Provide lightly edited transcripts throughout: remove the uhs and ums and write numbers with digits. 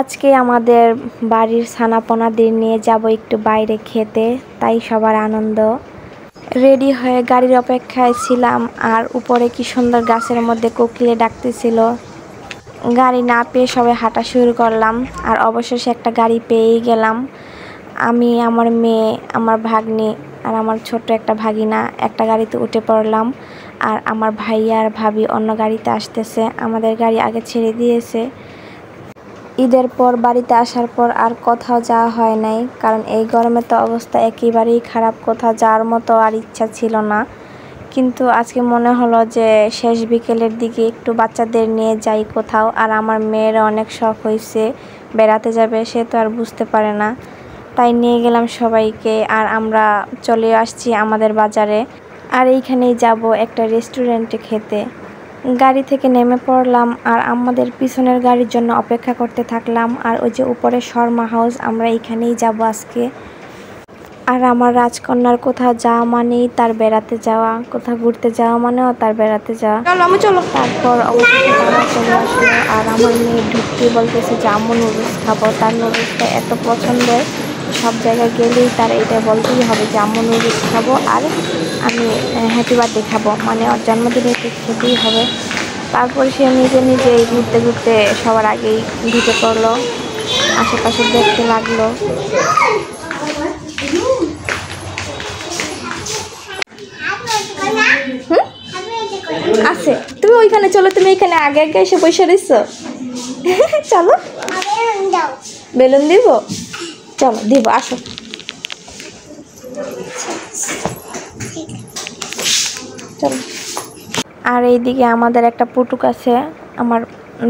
আজকে আমাদের বাড়ির ছানাপোনাদের নিয়ে যাব একটু বাইরে খেতে, তাই সবার আনন্দ। রেডি হয়ে গাড়ির অপেক্ষায় ছিলাম, আর উপরে কি সুন্দর গাছের মধ্যে কোকিলে ডাকতেছিল। গাড়ি না পেয়ে সবাই হাঁটা শুরু করলাম, আর অবশেষে একটা গাড়ি পেয়েই গেলাম। আমি, আমার মেয়ে, আমার ভাগ্নি আর আমার ছোট্ট একটা ভাগিনা একটা গাড়িতে উঠে পড়লাম, আর আমার ভাইয়া আর ভাবি অন্য গাড়িতে আসতেছে। আমাদের গাড়ি আগে ছেড়ে দিয়েছে। ঈদের পর বাড়িতে আসার পর আর কোথাও যাওয়া হয় নাই, কারণ এই গরমে তো অবস্থা একেবারেই খারাপ, কোথাও যাওয়ার মতো আর ইচ্ছা ছিল না। কিন্তু আজকে মনে হলো যে শেষ বিকেলের দিকে একটু বাচ্চাদের নিয়ে যাই কোথাও। আর আমার মেয়ের অনেক শখ হয়েছে বেড়াতে যাবে, সে তো আর বুঝতে পারে না, তাই নিয়ে গেলাম সবাইকে। আর আমরা চলে আসছি আমাদের বাজারে, আর এইখানেই যাব একটা রেস্টুরেন্টে খেতে। গাড়ি থেকে নেমে পড়লাম, আর আমাদের পিছনের গাড়ির জন্য অপেক্ষা করতে থাকলাম। আর ওই যে উপরে শর্মা হাউস, আমরা এইখানেই যাব আজকে। আর আমার রাজকন্যার কোথাও যাওয়া মানেই তার বেড়াতে যাওয়া, কোথাও ঘুরতে যাওয়া মানেও তার বেড়াতে যাওয়া। চলো। তারপর অবশেষে তারা চলে আসলো, আর আমার মেয়ে ঢুকতে বলতেছে যে আম্মু নুডলস খাবো। তার নুডলসটা এত পছন্দের, সব জায়গায় গেলেই তার এটা বলতেই হবে যে আম্মু নুডলস খাবো, আর আমি হ্যাপি বার্থডে খাবো, মানে ওর জন্মদিনে একটু খেতেই হবে। তারপর সে নিজেই ঘুরতে ঘুরতে সবার আগেই ঢুকে পড়লো, আশেপাশে দেখতে লাগলো। আছে, তুমি ওইখানে চলো, তুমি এখানে আগে আগে এসে বসে রইছো। চলো, বেলুন দিব, চলো দিব, আসো। চলো। আর এইদিকে আমাদের একটা পুটুক আছে, আমার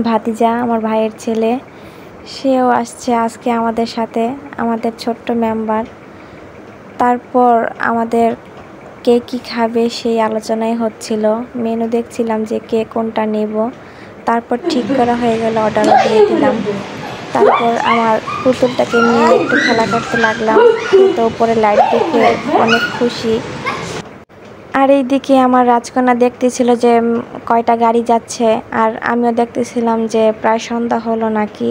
ভাতিজা, আমার ভাইয়ের ছেলে, সেও আসছে আজকে আমাদের সাথে, আমাদের ছোট্ট মেম্বার। তারপর আমাদের কে কী খাবে সেই আলোচনাই হচ্ছিল, মেনু দেখছিলাম যে কে কোনটা নেব। তারপর ঠিক করা হয়ে গেল, অর্ডারও দিয়ে দিলাম। তারপর আমার পুতুলটাকে নিয়ে একটু খেলা করতে লাগলাম, কিন্তু উপরে লাইট দেখে অনেক খুশি। আর এইদিকে আমার রাজকন্যা দেখতেছিল যে কয়টা গাড়ি যাচ্ছে, আর আমিও দেখতেছিলাম যে প্রায় সন্ধ্যা হলো নাকি,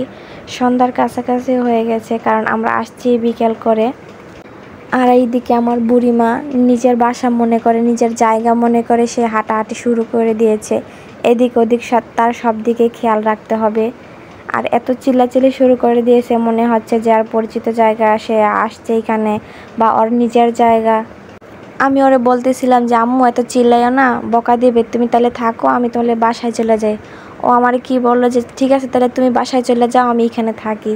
সন্ধ্যার কাছাকাছি হয়ে গেছে, কারণ আমরা আসছি বিকেল করে। আর এইদিকে আমার বুড়িমা নিজের বাসা মনে করে, নিজের জায়গা মনে করে সে হাঁটাহাঁটি শুরু করে দিয়েছে। এদিক ওদিক তার সব দিকে খেয়াল রাখতে হবে। আর এত চিল্লাচিল্লি শুরু করে দিয়েছে, মনে হচ্ছে যে আর পরিচিত জায়গা সে আসছে এখানে, বা ওর নিজের জায়গা। আমি ওরে বলতেছিলাম যে আম্মু এত চিল্লাইও না, বকা দিবে, তুমি তাহলে থাকো, আমি তাহলে বাসায় চলে যাই। ও আমার কি বললো যে ঠিক আছে তাহলে তুমি বাসায় চলে যাও, আমি এখানে থাকি।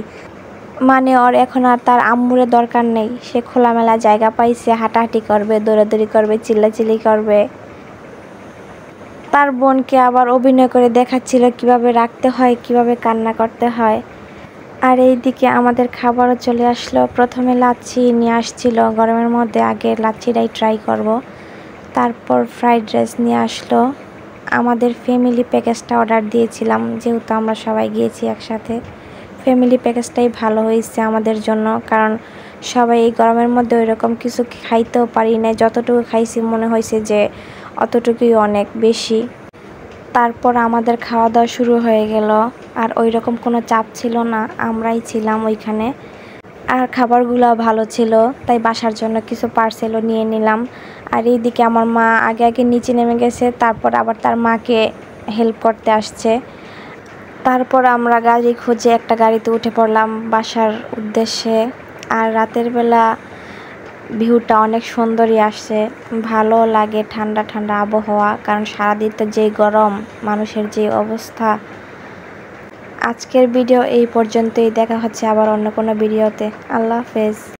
মানে ওর এখন আর তার আম্মুরে দরকার নেই, সে খোলামেলা জায়গা পাইছে, হাঁটাহাঁটি করবে, দৌড়াদৌড়ি করবে, চিল্লাচিল্লি করবে। তার বোনকে আবার অভিনয় করে দেখাচ্ছিল কিভাবে রাখতে হয়, কিভাবে কান্না করতে হয়। আর এইদিকে আমাদের খাবারও চলে আসলো। প্রথমে লাচ্ছি নিয়ে আসছিল গরমের মধ্যে, আগে লাচ্ছিটাই ট্রাই করব। তারপর ফ্রাইড রাইস নিয়ে আসলো। আমাদের ফ্যামিলি প্যাকেজটা অর্ডার দিয়েছিলাম, যেহেতু আমরা সবাই গিয়েছি একসাথে। ফ্যামিলি প্যাকেজটাই ভালো হয়েছে আমাদের জন্য, কারণ সবাই এই গরমের মধ্যে ওইরকম কিছু খাইতেও পারি না, যতটুকু খাইছি মনে হয়েছে যে অতটুকুই অনেক বেশি। তারপর আমাদের খাওয়া দাওয়া শুরু হয়ে গেল, আর ওই রকম কোনো চাপ ছিল না, আমরাই ছিলাম ওইখানে। আর খাবারগুলো ভালো ছিল, তাই বাসার জন্য কিছু পার্সেলও নিয়ে নিলাম। আর এইদিকে আমার মা আগে আগে নিচে নেমে গেছে, তারপর আবার তার মাকে হেল্প করতে আসছে। তারপর আমরা গাড়ি খুঁজে একটা গাড়িতে উঠে পড়লাম বাসার উদ্দেশ্যে। আর রাতের বেলা ভিউটা অনেক সুন্দরই আসছে, ভালো লাগে, ঠান্ডা ঠান্ডা আবহাওয়া, কারণ সারাদিন তো যেই গরম, মানুষের যে অবস্থা। আজকের ভিডিও এই পর্যন্তই, দেখা হচ্ছে আবার অন্য কোনো ভিডিওতে। আল্লাহ হাফেজ।